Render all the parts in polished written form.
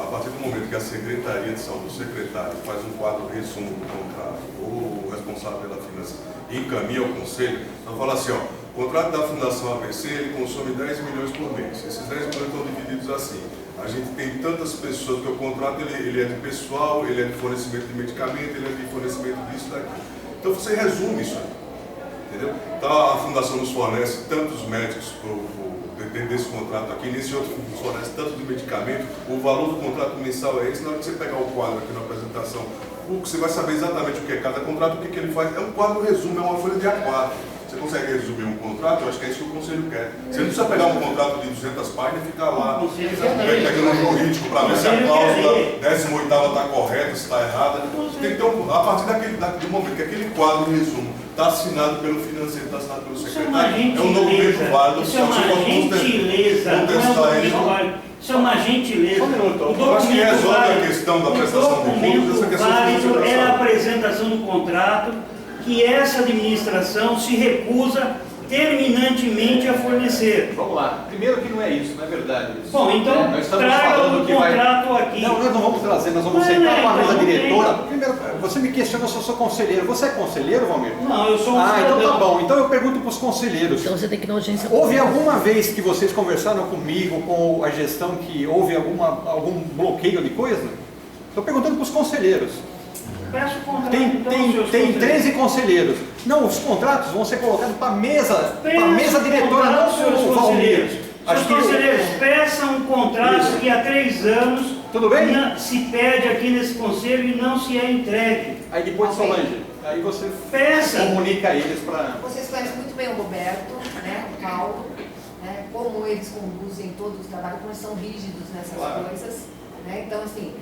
partir do momento que a Secretaria de Saúde, o secretário, faz um quadro resumo do contrato, ou o responsável pela finança encaminha ao conselho, então fala assim, ó, o contrato da Fundação ABC, ele consome 10 milhões por mês. Esses 10 milhões estão divididos assim. A gente tem tantas pessoas, porque o contrato ele é de pessoal, ele é de fornecimento de medicamento, ele é de fornecimento disso, daqui. Então você resume isso aí, entendeu? Então a Fundação nos fornece tantos médicos dentro desse contrato aqui, nesse outro nos fornece tanto de medicamento, o valor do contrato mensal é esse. Na hora que você pegar o quadro aqui na apresentação, você vai saber exatamente o que é cada contrato, o que ele faz. É um quadro resumo, é uma folha de A4. Você consegue resumir um contrato? Eu acho que é isso que o conselho quer. Você não precisa pegar um contrato de 200 páginas e ficar lá pegando um jurídico para ver se a cláusula 18ª está correta, se está errada. Tem que ter a partir do momento que aquele quadro resumo está assinado pelo financeiro, está assinado pelo secretário, é um documento válido. Isso é uma gentileza, não é um documento válido. Isso é uma gentileza. O documento resolve a questão da prestação de contas, essa questão válido é a apresentação do contrato que essa administração se recusa terminantemente a fornecer. Vamos lá. Primeiro que não é isso, não é verdade isso. Bom, então traga o contrato aqui. Não, nós não vamos trazer, nós vamos sentar com a mesa diretora. Primeiro, você me questiona se eu sou conselheiro. Você é conselheiro, Valmir? Não, eu sou um então tá bom. Então eu pergunto para os conselheiros. Então você tem que ir na audiência. Houve alguma vez que vocês conversaram comigo, com a gestão, que houve algum bloqueio de coisa? Estou perguntando para os conselheiros. Peço contrato, Tem 13 conselheiros. Não, os contratos vão ser colocados para a mesa diretora, não para os Valmir. Os conselheiros, peçam um contrato que há 3 anos tudo bem? Se pede aqui nesse conselho e não se é entregue. Aí depois, Solange, aí você comunica eles para... Vocês conhecem muito bem o Roberto, né, o Paulo, né, como eles conduzem todos os trabalhos, como eles são rígidos nessas coisas. Né? Então, assim,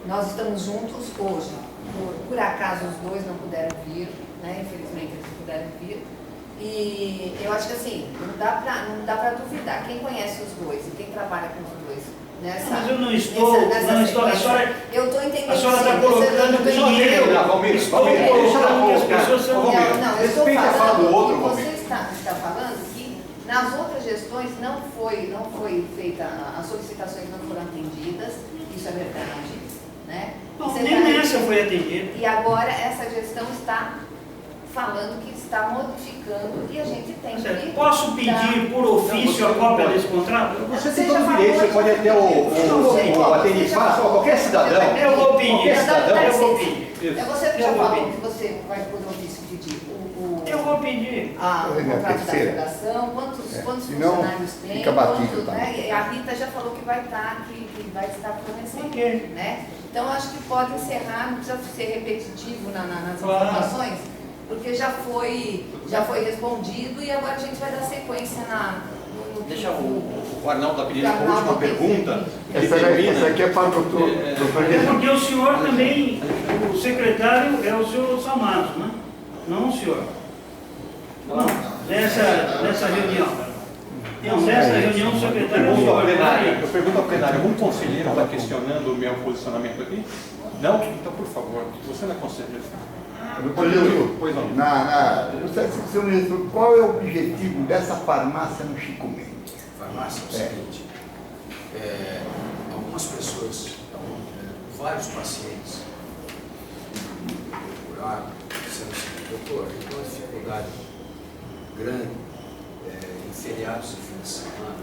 nós estamos juntos hoje. Por acaso os dois não puderam vir, né? Infelizmente eles não puderam vir. E eu acho que assim, não dá para duvidar. Quem conhece os dois e quem trabalha com os dois nessa. Mas eu não estou. Eu estou entendendo. A senhora está colocando dinheiro. Estou colocando que as pessoas são. Não, eu estou falando. Você está falando que nas outras gestões não foi feita, as solicitações não foram atendidas. Isso é verdade. Né? Não, nem nessa foi atendida. E agora essa gestão está falando que está modificando e a gente tem que... Posso pedir por ofício a cópia desse contrato? Você tem todo o direito, você pode até o atendimento, qualquer cidadão. Eu vou pedir. Eu vou pedir. Você já falou que você vai por ofício pedir eu vou pedir. O contrato da federação, quantos funcionários tem, né? A Rita já falou que vai estar fornecendo, né? Então acho que pode encerrar, não precisa ser repetitivo nas informações, porque já foi respondido e agora a gente vai dar sequência Deixa o Arnaldo está pedindo a última pergunta. Essa aqui é para o doutor. Porque o senhor também, o secretário é o senhor Salmados, né? Não o senhor. Não, nessa reunião. Não, nessa reunião o secretário é o senhor. Eu pergunto ao plenário, algum conselheiro está questionando o meu posicionamento aqui? Não? Então, por favor, você não é conselheiro. Pois não. Senhor ministro, qual é o objetivo dessa farmácia no Chico Mendes? Farmácia é o seguinte, algumas pessoas, vários pacientes procuraram, disseram assim, doutor, eu tenho uma dificuldade grande em feriados e fim de semana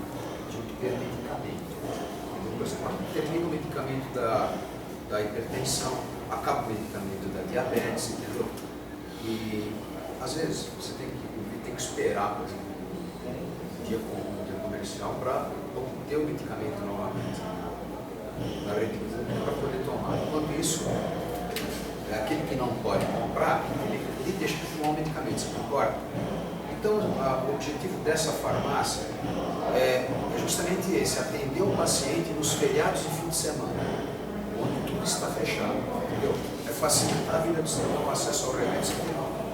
de ter medicamento. Por exemplo, termina o medicamento da hipertensão, acaba o medicamento da diabetes, entendeu? E às vezes você tem que esperar, por exemplo, um dia comercial para obter o medicamento novamente na rede pública para poder tomar. Enquanto isso, aquele que não pode comprar, ele deixa de tomar o medicamento, você concorda? Então, o objetivo dessa farmácia é justamente esse, atender o paciente nos feriados e fim de semana, onde tudo está fechado, entendeu? É facilitar a vida do cidadão, o acesso ao remédio, se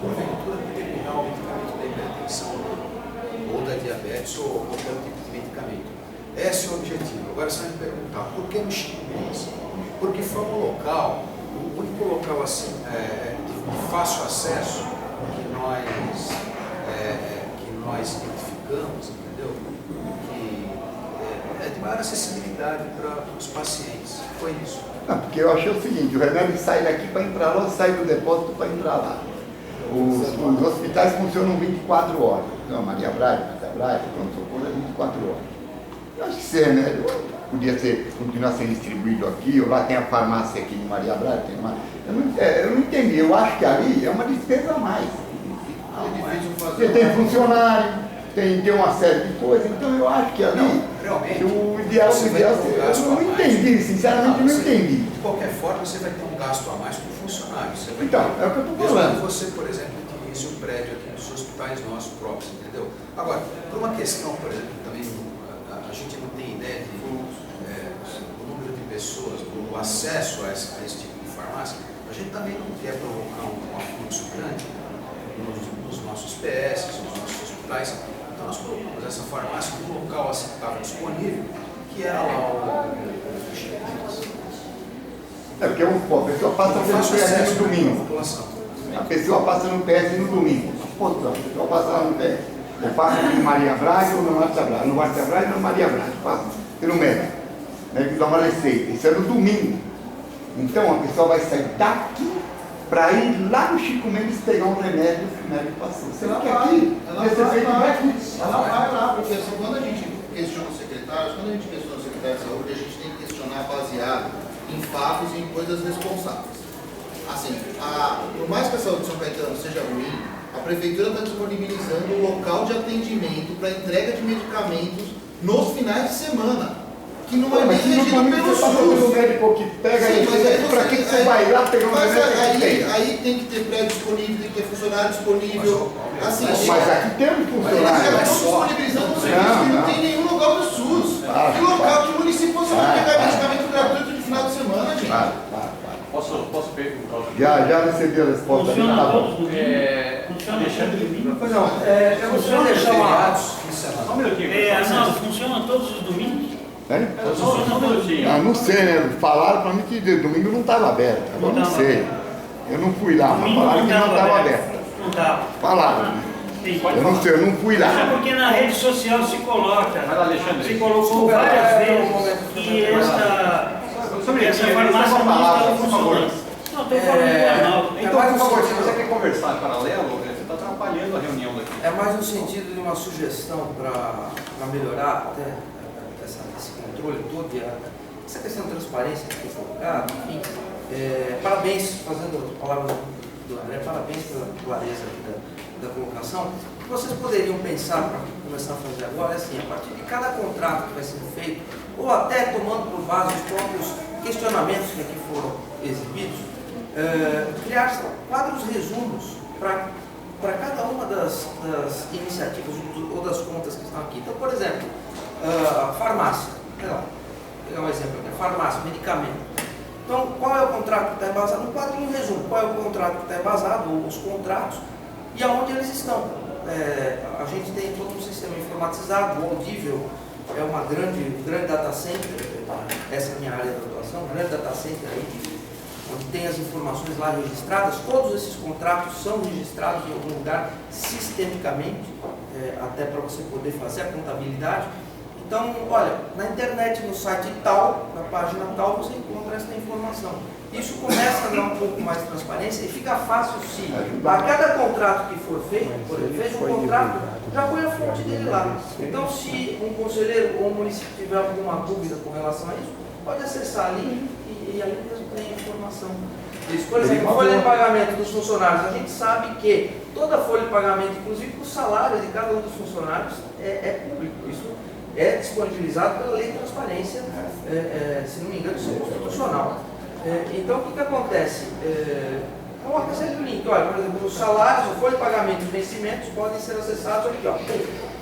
porventura determinar o medicamento da hipertensão ou da diabetes ou qualquer tipo de medicamento. Esse é o objetivo. Agora você vai me perguntar, por que no Chico Mendes? Porque foi um local, o único local assim, de fácil acesso que nós identificamos, entendeu? Que de maior acessibilidade para os pacientes. Foi isso. Não, porque eu achei o seguinte, o remédio sai daqui para entrar lá, sai do depósito para entrar lá. Os hospitais funcionam 24 horas. Não, Maria Braga, pronto-socorro é 24 horas. Eu acho que esse remédio podia continuar sendo distribuído aqui, ou lá tem a farmácia aqui em Maria Braga, tem uma... eu não entendi, eu acho que ali é uma despesa a mais. Porque tem funcionário, tem uma série de coisas, então eu acho que ali realmente, o ideal eu não entendi, sinceramente não entendi. De qualquer forma, você vai ter um gasto a mais com funcionários. Então, é o que eu estou falando. Mesmo que você, por exemplo, utilize o prédio aqui nos hospitais nossos próprios, entendeu? Agora, por uma questão, por exemplo, também a gente não tem ideia do número de pessoas, do acesso a esse tipo de farmácia, a gente também não quer provocar um afluxo grande nos nossos PS, nos nossos hospitais. Então nós colocamos essa farmácia no local assim que estava disponível, que era lá o... É porque a pessoa passa pelo PS no domingo. A pessoa passa no PS no domingo. A pessoa passa lá no PS. Eu passo no Maria Braga ou no Marta Braga. No Marta Braga e no Maria Braga. Passo pelo médico. O médico dá uma receita. Isso é no domingo. Então a pessoa vai sair daqui para ir lá no Chico Mendes pegar um remédio que o médico passou. Você não quer aqui? Ela vai lá, porque assim, quando a gente questiona os secretários, quando a gente questiona o secretário de saúde, a gente tem que questionar baseado em fatos e em coisas responsáveis. Assim, por mais que a saúde de São Caetano seja ruim, a prefeitura está disponibilizando um local de atendimento para entrega de medicamentos nos finais de semana. Que não é nem regido pelo SUS. O médico que pega para que você vai lá pegar um remédio? Aí tem que ter prédio disponível, tem que ter funcionário disponível. Assim, mas aqui temos funcionário. Mas estão disponibilizando um serviço que não tem nenhum local do SUS. Que local, que município você vai pegar medicamento gratuito no final de semana, gente? Posso perguntar? Já recebi a resposta. Funciona todos os domingos? Funciona Alexandre, todos os domingos? eu vou deixar uma... Só um minutinho. Funciona todos os domingos? Só um minutinho. Não sei, né? Falaram para mim que domingo não estava aberto. Agora não sei. Eu não fui lá, mas falaram que não estava aberto. Não estava. Falaram. Eu não sei, eu não fui lá. É porque na rede social se coloca, se colocou várias vezes que essa farmácia não estava funcionando. Não, estou falando do Arnaldo. Então, por favor, se você quer conversar em paralelo, você está atrapalhando a reunião daqui. É mais no sentido de uma sugestão para melhorar até esse controle todo e essa questão de transparência que foi colocada, enfim. Parabéns, fazendo a palavra do André, parabéns pela clareza da colocação. O que vocês poderiam pensar para começar a fazer agora é assim, a partir de cada contrato que vai sendo feito, ou até tomando por base os próprios questionamentos que aqui foram exibidos, criar quadros resumos para cada uma das iniciativas ou das contas que estão aqui. Então, por exemplo, farmácia, sei lá, vou pegar um exemplo aqui, farmácia, medicamento. Então, qual é o contrato que está embasado? Um quadrinho resumo, qual é o contrato que está embasado, ou os contratos, e aonde eles estão. A gente tem todo um sistema informatizado, o Audível é uma grande data center, essa é a minha área de atuação, um grande data center aí, onde tem as informações lá registradas. Todos esses contratos são registrados em algum lugar sistemicamente, até para você poder fazer a contabilidade. Então, olha, na internet, no site tal, na página tal, você encontra essa informação. Isso começa a dar um pouco mais de transparência e fica fácil se a cada contrato que for feito, por exemplo, fez um contrato, já põe a fonte dele lá. Então, se um conselheiro ou um município tiver alguma dúvida com relação a isso, pode acessar ali e ali mesmo tem a informação. Isso, por exemplo, a folha de pagamento dos funcionários, a gente sabe que toda a folha de pagamento, inclusive os salários de cada um dos funcionários, é público. Isso é disponibilizado pela Lei de Transparência, se não me engano, isso é constitucional. Então, o que acontece? Coloca-se ali o link, olha, por exemplo, os salários, a folha de pagamento e os vencimentos podem ser acessados aqui, ó.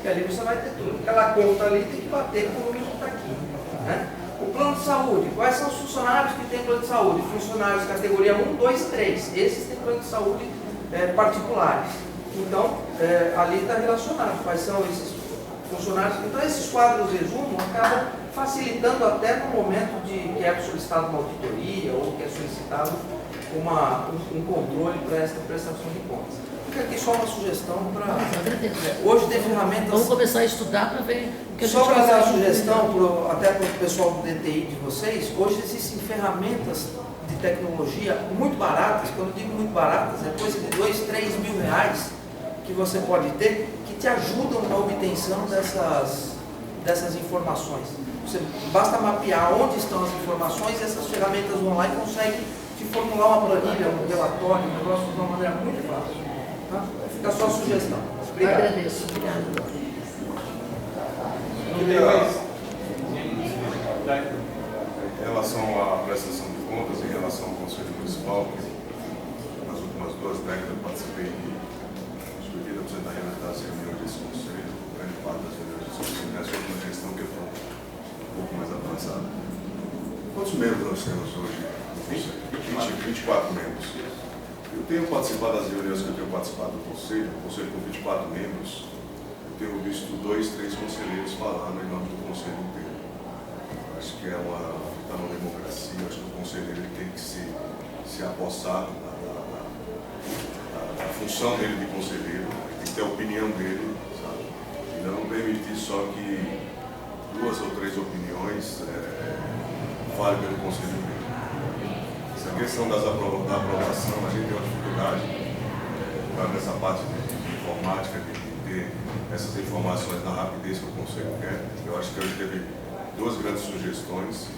E ali você vai ter tudo. Aquela conta ali tem que bater com o número que está aqui. Né? O plano de saúde, quais são os funcionários que têm plano de saúde? Funcionários categoria 1, 2, 3. Esses têm plano de saúde particulares. Então, ali está relacionado quais são esses funcionários. Então, esses quadros resumo acabam facilitando até no momento que é solicitado uma auditoria ou que é solicitado um controle para essa prestação de contas. Fica aqui só uma sugestão para... Eu agradeço. Hoje tem ferramentas... Vamos começar a estudar para ver o que a gente Só para dar a consegue. sugestão, até para o pessoal do DTI de vocês, hoje existem ferramentas de tecnologia muito baratas, quando eu digo muito baratas, é coisa de 2, 3 mil reais que você pode ter, que te ajudam na obtenção dessas informações. Você basta mapear onde estão as informações e essas ferramentas online conseguem te formular uma planilha, um relatório, um negócio de uma maneira muito fácil. Tá? Fica só a sugestão. Eu Obrigado. agradeço. Obrigada. Em relação à prestação de contas, em relação ao Conselho Municipal, nas últimas 2 décadas eu participei de 80% da das reuniões desse Conselho, grande parte das reuniões desse Conselho, nessa última gestão que eu estou um pouco mais avançado. Quantos membros nós temos hoje? 24 membros. Eu tenho participado das reuniões que eu tenho participado do Conselho com 24 membros, eu tenho visto 2, 3 conselheiros falando em nome do Conselho inteiro. Acho que está numa democracia, acho que o conselheiro tem que se apossar da função dele de conselheiro, tem que ter a opinião dele, sabe? E não permitir só que 2 ou 3 opiniões falem pelo conselho dele. Essa questão da aprovação, a gente tem uma dificuldade nessa parte de informática, de ter essas informações na rapidez que o conselho quer. Eu acho que hoje teve 2 grandes sugestões.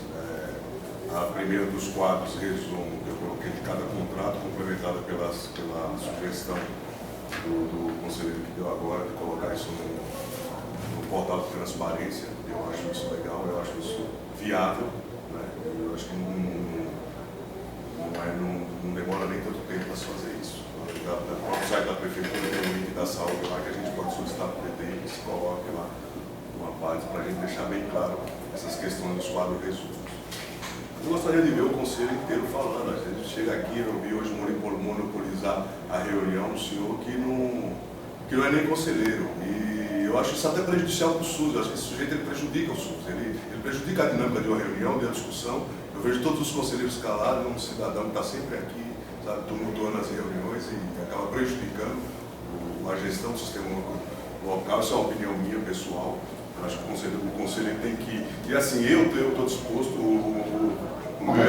A primeira dos quadros, resumo, que eu coloquei de cada contrato, complementada pela sugestão do conselheiro que deu agora, de colocar isso no portal de transparência. Eu acho isso legal, eu acho isso viável, né? Eu acho que não demora nem tanto tempo para se fazer isso. No próprio site da Prefeitura tem um link da saúde lá que a gente pode solicitar para o DTI, que se coloque lá uma parte para a gente deixar bem claro essas questões dos quadros resumos. Eu gostaria de ver o conselho inteiro falando. A gente chega aqui, eu vi hoje monopolizar a reunião um senhor que não é nem conselheiro. E eu acho isso até prejudicial para o SUS. Eu acho que esse sujeito ele prejudica o SUS. Ele prejudica a dinâmica de uma reunião, de uma discussão. Eu vejo todos os conselheiros calados, um cidadão que está sempre aqui, sabe, tumultuando as reuniões e acaba prejudicando a gestão do sistema local. Isso é uma opinião minha, pessoal. Eu acho que o conselho tem que... E assim, eu estou disposto... Não vai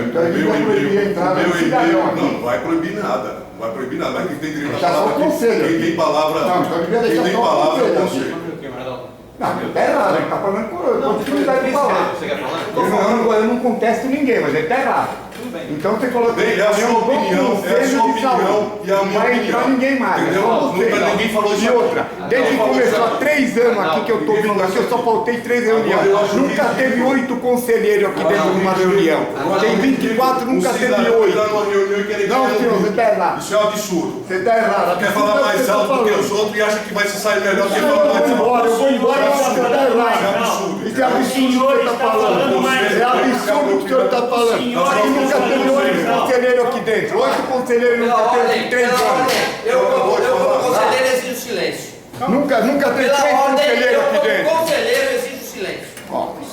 proibir nada. Não vai proibir nada, mas quem tem direito a palavra... Quem tem palavra... Quem tem palavra é o conselho. Não, está errado, ele está falando por oportunidade de falar. Você quer falar? Eu não contesto ninguém, mas ele está errado. Então você coloca... Bem, é a sua opinião, e a minha não vai entrar opinião. ninguém mais. Entendeu? Nunca ninguém falou isso. E outra, desde que começou há 3 anos aqui que eu estou vindo aqui, eu só faltei 3 reuniões. Nunca teve 8 conselheiros aqui dentro de uma reunião. Tem 24, nunca teve 8. Não, senhor, você está errado. Isso é um absurdo. Você está errado. Quer falar mais alto do que os outros e acha que vai se sair melhor do que Eu falar vou mais alto. embora, você está errado. Isso é absurdo o que você está falando. É absurdo o que o senhor está falando. Aqui nunca teve 8 conselheiros aqui dentro. 8 conselheiros nunca teve em 3 anos. Eu como conselheiro, exijo silêncio. Nunca teve 3 Pela ordem, conselheiros aqui eu como dentro. conselheiro, exijo silêncio.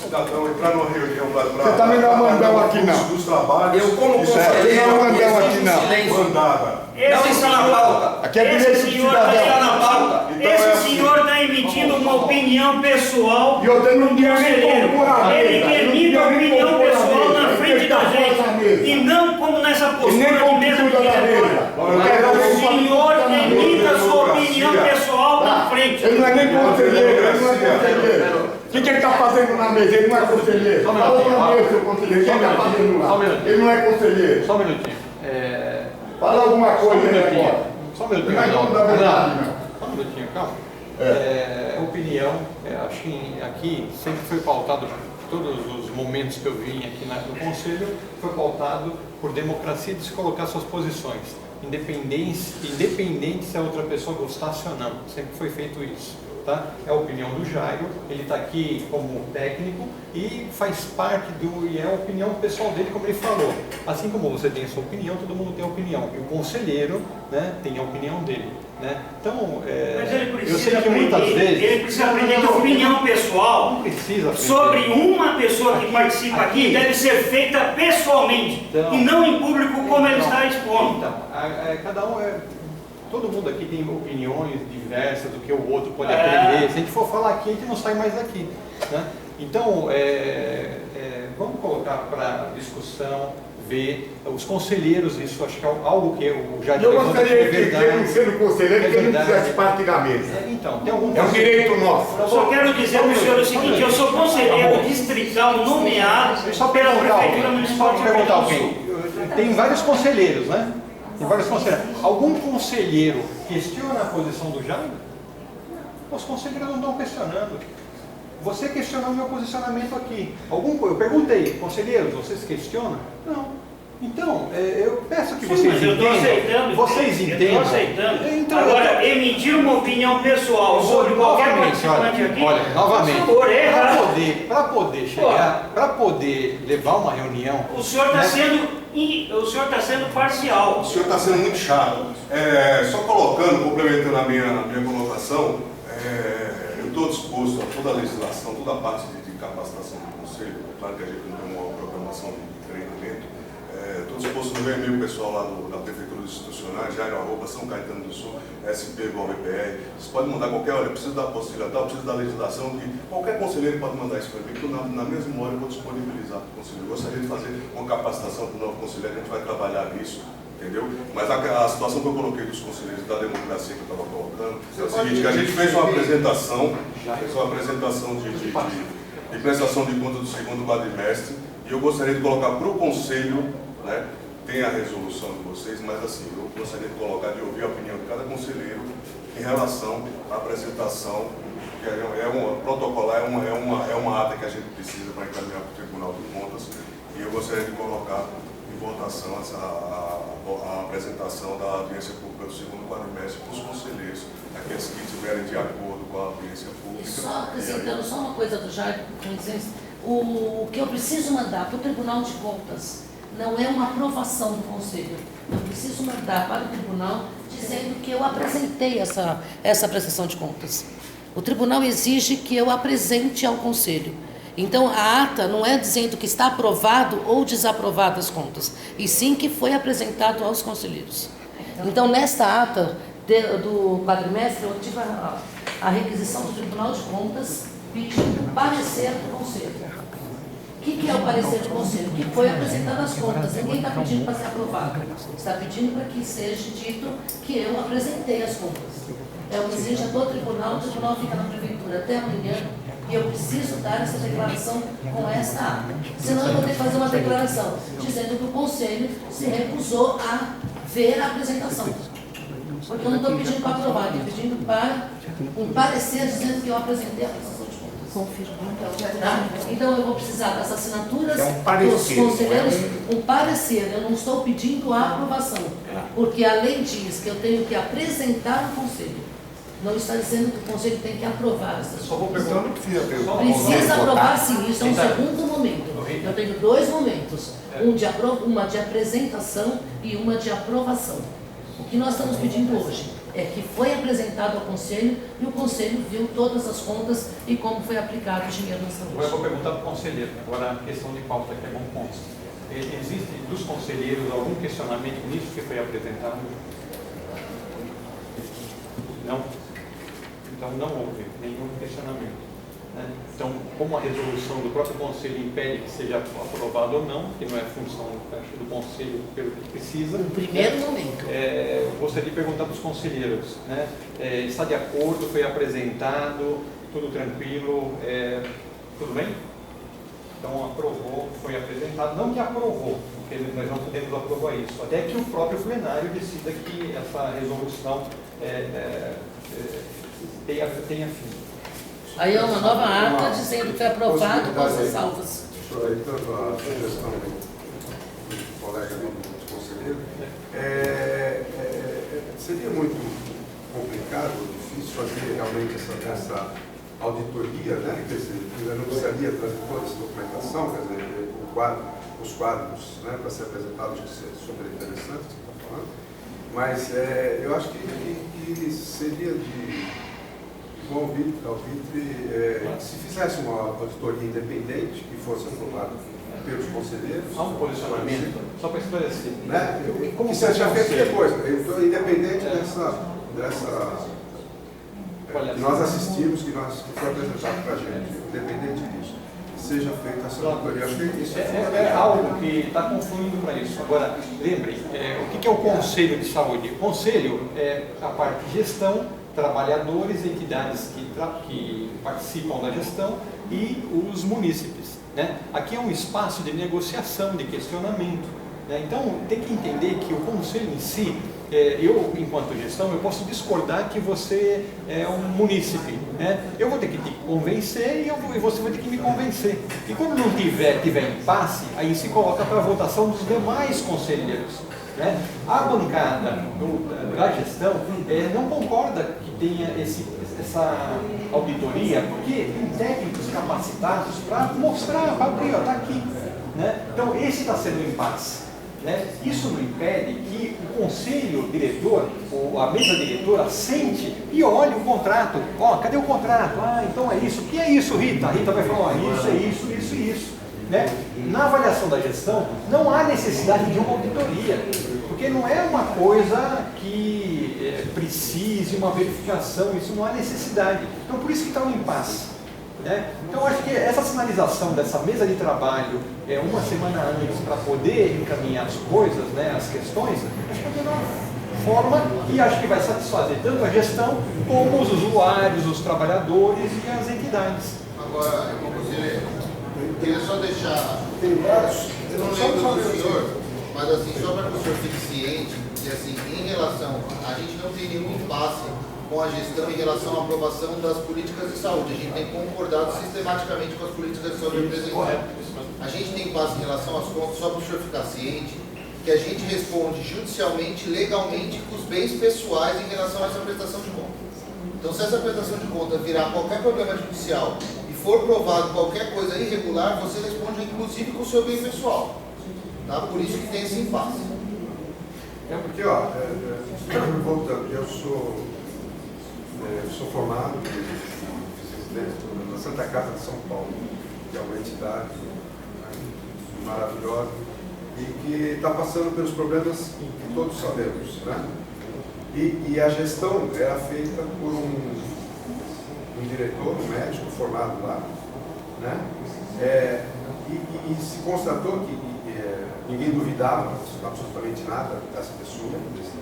Cidadão entrar numa reunião para... Você também não é mandão aqui, não. Dos trabalhos... Eu como isso conselheiro, não é mandão aqui, exijo não. silêncio. mandada. Não está na pauta. Aqui é direito do Está na pauta. Esse senhor está emitindo uma opinião pessoal E eu tenho um do dia nem conselheiro. compor a mesa. Ele emite a opinião pessoal na frente da gente. E não como nessa E nem postura de como mesa tudo da mesa. O senhor emite a sua opinião pessoal na frente. Ele não é nem conselheiro, ele não é conselheiro. O que ele está fazendo na mesa? Ele não é conselheiro. Fala pra mim, seu conselheiro. O que ele está fazendo lá? Ele não é conselheiro. Só um minutinho. Fala alguma coisa aí agora. Só um minutinho. Não é dono da verdade, não. Só um minutinho, calma. Opinião, acho que aqui sempre foi pautado, todos os momentos que eu vim aqui no Conselho, foi pautado por democracia de se colocar suas posições, independente se a outra pessoa gostasse ou não, sempre foi feito isso. Tá? É a opinião do Jairo, ele está aqui como técnico e faz parte e é a opinião pessoal dele, como ele falou. Assim como você tem a sua opinião, todo mundo tem a opinião. E o conselheiro, né, tem a opinião dele. Né? Então, Mas ele eu precisa sei que muitas vezes... Ele precisa aprender que a opinião pessoal Não precisa aprender. sobre uma pessoa que participa aqui deve ser feita pessoalmente Então, e não em público como ele está expondo. Então, cada um todo mundo aqui tem opiniões diversas do que o outro pode aprender. Se a gente for falar aqui, a gente não sai mais daqui, né? Então, vamos colocar para discussão, ver os conselheiros, isso acho que é algo que o Jair... Eu gostaria que ele sendo conselheiro, que ele não fizesse parte da mesa. Então, tem algum... É um direito nosso. Eu só quero dizer para o senhor o seguinte, eu sou conselheiro distrital nomeado pela Prefeitura Municipal de perguntar Rio Grande do Sul. alguém. Tem vários conselheiros, né? Tem vários conselheiros. Algum conselheiro questiona a posição do Jair? Os conselheiros não estão questionando. Você questionou o meu posicionamento aqui. Eu perguntei, conselheiros, vocês questionam? Não. Então, eu peço que vocês entendam. Eu estou aceitando. Vocês entendam. Eu estou aceitando. Então, agora, emitir uma opinião pessoal sobre qualquer participante aqui, olha, novamente, para poder chegar, para poder levar uma reunião... O senhor está sendo parcial. O senhor está sendo muito chato. Só colocando, complementando a minha colocação, eu estou disposto a toda a legislação, toda a parte de capacitação do Conselho. É claro que a gente não tem uma programação de treinamento. Estou disposto no meu e-mail pessoal lá da Prefeitura dos Institucionais, São Caetano do Sul, SP/VPR. Vocês podem mandar olha, preciso da apostila tal, preciso da legislação, que qualquer conselheiro pode mandar isso para mim, que eu, na mesma hora eu vou disponibilizar para o conselheiro. Eu gostaria de fazer uma capacitação para o novo conselheiro, a gente vai trabalhar nisso. Entendeu? Mas a situação que eu coloquei dos conselheiros da democracia que eu estava colocando é o seguinte, que a gente fez uma apresentação de prestação de conta do segundo quadrimestre, e eu gostaria de colocar para o conselho, né, tem a resolução de vocês, mas assim, eu gostaria de colocar, de ouvir a opinião de cada conselheiro em relação à apresentação, que protocolar, é uma ata que a gente precisa para encaminhar para o Tribunal de Contas, e eu gostaria de colocar em votação a apresentação da audiência pública do segundo quadrimestre para os conselheiros, aqueles que estiverem de acordo com a audiência pública. Só acrescentando só uma coisa do Jair, com licença, o que eu preciso mandar para o Tribunal de Contas não é uma aprovação do Conselho. Eu preciso mandar para o Tribunal dizendo que eu apresentei essa prestação de contas. O Tribunal exige que eu apresente ao Conselho. Então, a ata não é dizendo que está aprovado ou desaprovado as contas, e sim que foi apresentado aos conselheiros. Então, nesta ata do quadrimestre, eu tive a requisição do Tribunal de Contas pedindo o parecer do Conselho. O que é o parecer do Conselho? Que foi apresentado as contas. Ninguém está pedindo para ser aprovado. Está pedindo para que seja dito que eu apresentei as contas. É uma exigência do Tribunal, o Tribunal fica na Prefeitura até amanhã, e eu preciso dar essa declaração com esta ata. Senão eu vou ter que fazer uma declaração dizendo que o Conselho se recusou a ver a apresentação. Porque eu não estou pedindo para aprovar, estou pedindo para um parecer dizendo que eu apresentei a prestação de contas. Tá? Então eu vou precisar das assinaturas dos conselheiros, um parecer. Eu não estou pedindo a aprovação, porque a lei diz que eu tenho que apresentar ao Conselho. Não está dizendo que o Conselho tem que aprovar essas coisas. Então não precisa Precisa aprovar sim, isso é um segundo momento. Eu tenho dois momentos, uma de apresentação e uma de aprovação. O que nós estamos pedindo hoje é que foi apresentado ao Conselho e o Conselho viu todas as contas e como foi aplicado o dinheiro na saúde. Agora eu vou perguntar para o conselheiro, agora a questão de pauta que é bom ponto. Existe dos conselheiros algum questionamento nisso que foi apresentado? Não? Então não houve nenhum questionamento. Né? Então, como a resolução do próprio Conselho impede que seja aprovado ou não, que não é função do Conselho pelo que precisa. No primeiro momento. Gostaria de perguntar para os conselheiros, né? Está de acordo, foi apresentado, tudo tranquilo, tudo bem? Então aprovou, foi apresentado, não que aprovou, porque nós não podemos aprovar isso, até que o próprio plenário decida que essa resolução tenha fim. Aí é uma nova ata dizendo que foi aprovado com as salvas. Aproveitando a sugestão do colega do conselheiro, seria muito complicado, difícil fazer realmente essa auditoria, né? Quer dizer, eu não precisaria trazer toda essa documentação, quer dizer, os quadros, né, para ser apresentados, que é super interessante o que você está falando, mas eu acho que seria de bom alvitre, se fizesse uma auditoria independente que fosse aprovada pelos conselheiros. Há um posicionamento, só para esclarecer. Né? Como que você seja feito conselho? depois. Então, independente dessa que nós assistimos, que foi apresentado para a gente, independente disso, seja feita essa auditoria. Acho que isso é algo que está confluindo para isso. Agora, lembrem, o que é o Conselho de Saúde? O Conselho é a parte de gestão, trabalhadores, entidades que participam da gestão e os munícipes. Né? Aqui é um espaço de negociação, de questionamento. Né? Então, tem que entender que o Conselho em si, eu, enquanto gestão, eu posso discordar que você é um munícipe. Né? Eu vou ter que te convencer e você vai ter que me convencer. E quando não tiver impasse, aí se coloca para a votação dos demais conselheiros. Né? A bancada da gestão não concorda que tenha essa auditoria, porque tem técnicos capacitados para mostrar, para abrir, está aqui. Né? Então, esse está sendo o impasse. Né? Isso não impede que o conselho diretor, ou a mesa diretora, sente e olhe o contrato. Ó, cadê o contrato? Ah, então é isso. O que é isso, Rita? A Rita vai falar, isso é isso, isso e isso. Né? Na avaliação da gestão, não há necessidade de uma auditoria, porque não é uma coisa que precise uma verificação, isso não há necessidade. Então, por isso que está um impasse. Né? Então, acho que essa sinalização dessa mesa de trabalho uma semana antes para poder encaminhar as coisas, né, as questões, acho que é a melhor forma e acho que vai satisfazer tanto a gestão como os usuários, os trabalhadores e as entidades. Agora, inclusive, eu queria só deixar, eu não lembro do senhor, mas assim, só para que o senhor fique ciente, que assim, em relação, a gente não tem nenhum impasse com a gestão em relação à aprovação das políticas de saúde. A gente tem concordado sistematicamente com as políticas de saúde apresentadas. A gente tem impasse em relação às contas, só para o senhor ficar ciente, que a gente responde judicialmente, legalmente, com os bens pessoais em relação a essa prestação de conta. Então, se essa prestação de conta virar qualquer problema judicial e for provado qualquer coisa irregular, você responde inclusive com o seu bem pessoal. Tá? Por isso que tem esse impasse. Porque, ó, voltando, eu sou formado na Santa Casa de São Paulo, que é uma entidade maravilhosa e que está passando pelos problemas que todos sabemos. Né? E a gestão era feita por um diretor, um médico formado lá, né? E se constatou que ninguém duvidava absolutamente nada dessa pessoa, desse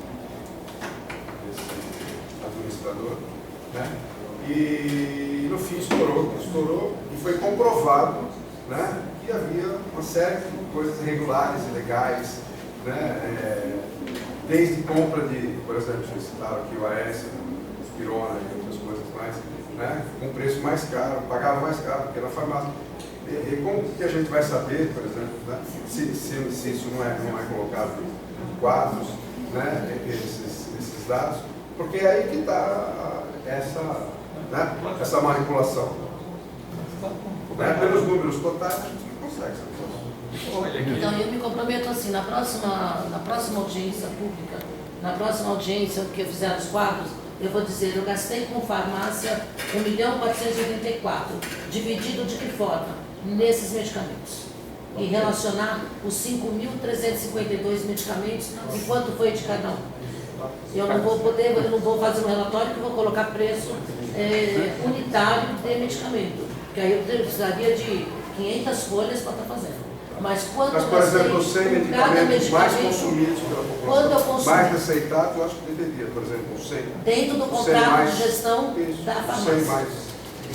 administrador, né? E no fim estourou e foi comprovado, né, que havia uma série de coisas irregulares, ilegais, né? Desde compra de, por exemplo, vocês citaram aqui o AS, Pirona e outras coisas mais, né, com preço mais caro, pagava mais caro porque na farmácia. E como que a gente vai saber, por exemplo, né, se isso não é colocado em quadros, né, esses dados? Porque é aí que está essa manipulação. Né? Pelos números totais, a gente não consegue saber. Então, eu me comprometo assim, na próxima audiência pública, na próxima audiência que eu fizer os quadros, eu vou dizer, eu gastei com farmácia 1.484.000, dividido de que forma? Nesses medicamentos. E relacionar os 5.352 medicamentos e quanto foi de cada um. Eu não vou fazer um relatório que vou colocar preço unitário de medicamento, porque aí eu precisaria de 500 folhas para estar fazendo. Mas quanto por exemplo, 100 medicamentos mais consumidos pela população, mais receitados, eu acho que deveria, por exemplo, 100. Dentro do contrato de gestão da farmácia.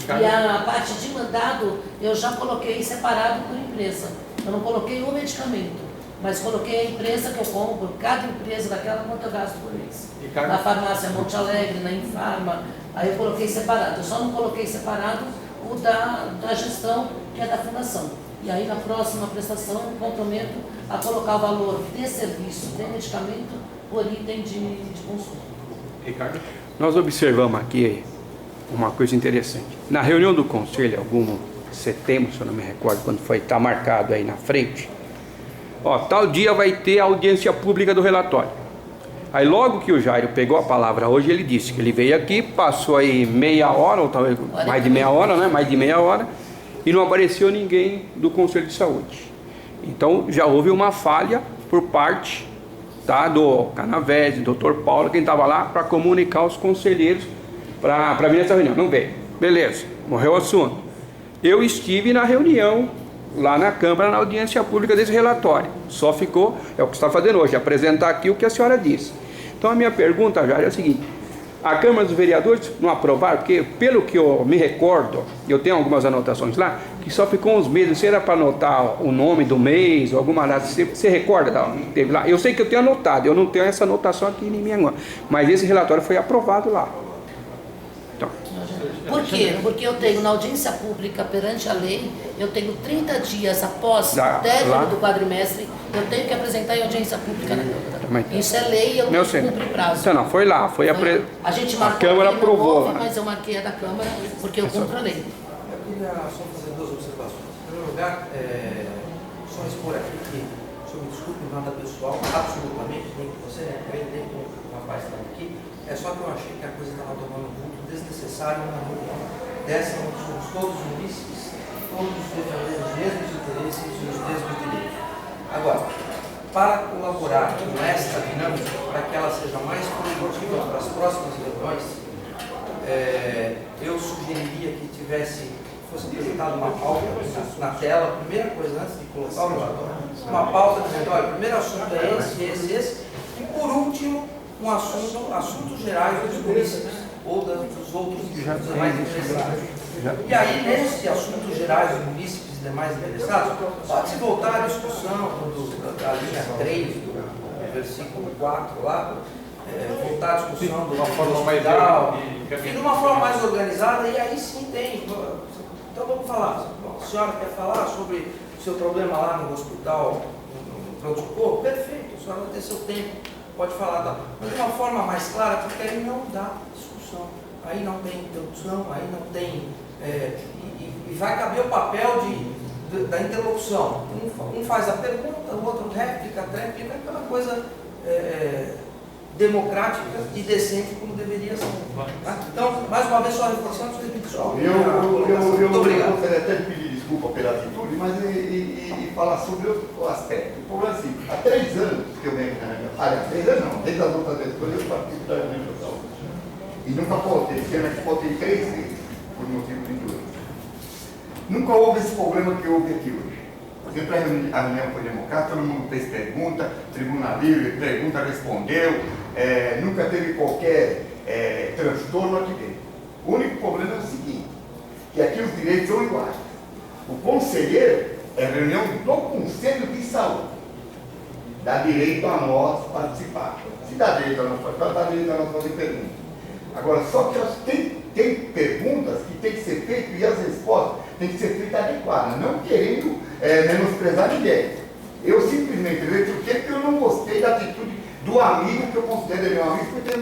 E a parte de mandado, eu já coloquei separado por empresa. Eu não coloquei o medicamento, mas coloquei a empresa que eu compro, cada empresa daquela, quanto eu gasto por mês. Na farmácia Monte Alegre, na Infarma, aí eu coloquei separado. Eu só não coloquei separado o da gestão, que é da fundação. E aí na próxima prestação eu comprometo a colocar o valor de serviço, de medicamento, por item de consumo. Ricardo? Nós observamos aqui uma coisa interessante. Na reunião do conselho, algum setembro, se eu não me recordo quando foi, está marcado aí na frente, ó, tal dia vai ter a audiência pública do relatório. Aí logo que o Jairo pegou a palavra hoje, ele disse que ele veio aqui, passou aí meia hora, ou talvez mais de meia hora, né? Mais de meia hora, e não apareceu ninguém do Conselho de Saúde. Então já houve uma falha por parte, tá, do Canavese, do Dr. Paulo, quem estava lá para comunicar aos conselheiros para vir nessa reunião. Não veio. Beleza, morreu o assunto. Eu estive na reunião lá na Câmara, na audiência pública desse relatório. Só ficou, é o que está fazendo hoje, apresentar aqui o que a senhora disse. Então a minha pergunta, Jair, é a seguinte: a Câmara dos Vereadores não aprovaram, porque pelo que eu me recordo, eu tenho algumas anotações lá, que só ficou uns meses, se era para anotar o nome do mês ou alguma data, você recorda da que teve lá? Eu sei que eu tenho anotado, eu não tenho essa anotação aqui em minha agora, mas esse relatório foi aprovado lá. Então. Por quê? Porque eu tenho na audiência pública perante a lei, eu tenho 30 dias após o término do quadrimestre, eu tenho que apresentar em audiência pública na Câmara. Isso é lei e eu tenho que cumprir prazo. Então, não, foi lá, A gente marcou, a Câmara aprovou. Houve, mas eu marquei a da Câmara porque eu cumpro a lei. Eu queria só fazer duas observações. Em primeiro lugar, só expor aqui que, se eu me desculpe, nada pessoal, absolutamente, nem com você, nem com o rapaz que está aqui, é só que eu achei que a coisa estava tomando um vulto desnecessário na reunião dessa, onde somos todos munícipes, todos defendendo os mesmos interesses e os mesmos direitos. Agora, para colaborar com esta dinâmica, para que ela seja mais produtiva para as próximas reuniões, eu sugeriria que fosse apresentada uma pauta na tela, a primeira coisa antes de colocar o relatório, uma pauta dizendo, olha, o primeiro assunto é esse, e por último, assuntos gerais dos municípios ou dos outros demais interessados. E aí, nesse assuntos gerais dos municípios e demais interessados, pode-se voltar à discussão da linha 3 do versículo 4 lá, voltar à discussão do hospital, e de uma forma mais organizada, e aí sim tem. Então vamos falar. Bom, a senhora quer falar sobre o seu problema lá no hospital, no pronto-socorro? Perfeito, a senhora vai ter seu tempo, pode falar, tá? Mas de uma forma mais clara, porque aí não dá discussão, aí não tem interrupção, aí não tem. E vai caber o papel da interlocução. Um faz a pergunta, o outro réplica, tréplica, aquela coisa democrática e decente como deveria ser. Tá? Então, mais uma vez, só reforçando os repetir. Eu gostaria até de pedir desculpa pela atitude, mas e falar sobre o aspecto. O problema é assim, há 3 anos que eu venho na minha... Aliás, 3 anos não, desde as outras vezes, quando eu participo da reunião da saúde. E nunca faltei, esse ano aqui faltei 3 vezes, por motivo de doença. Nunca houve esse problema que houve aqui hoje. Sempre a reunião foi democrática, todo mundo fez pergunta, tribuna livre, pergunta, respondeu, nunca teve qualquer transtorno aqui dentro. O único problema é o seguinte, que aqui os direitos são iguais. O conselheiro é reunião do Conselho de Saúde. Dá direito a nós participar. Se dá direito a nós participar, dá direito a nós fazer perguntas. Agora, só que tem perguntas que tem que ser feitas e as respostas têm que ser feitas adequadas, não querendo menosprezar ninguém. Eu simplesmente vejo porque eu não gostei da atitude do amigo que eu considero meu amigo, porque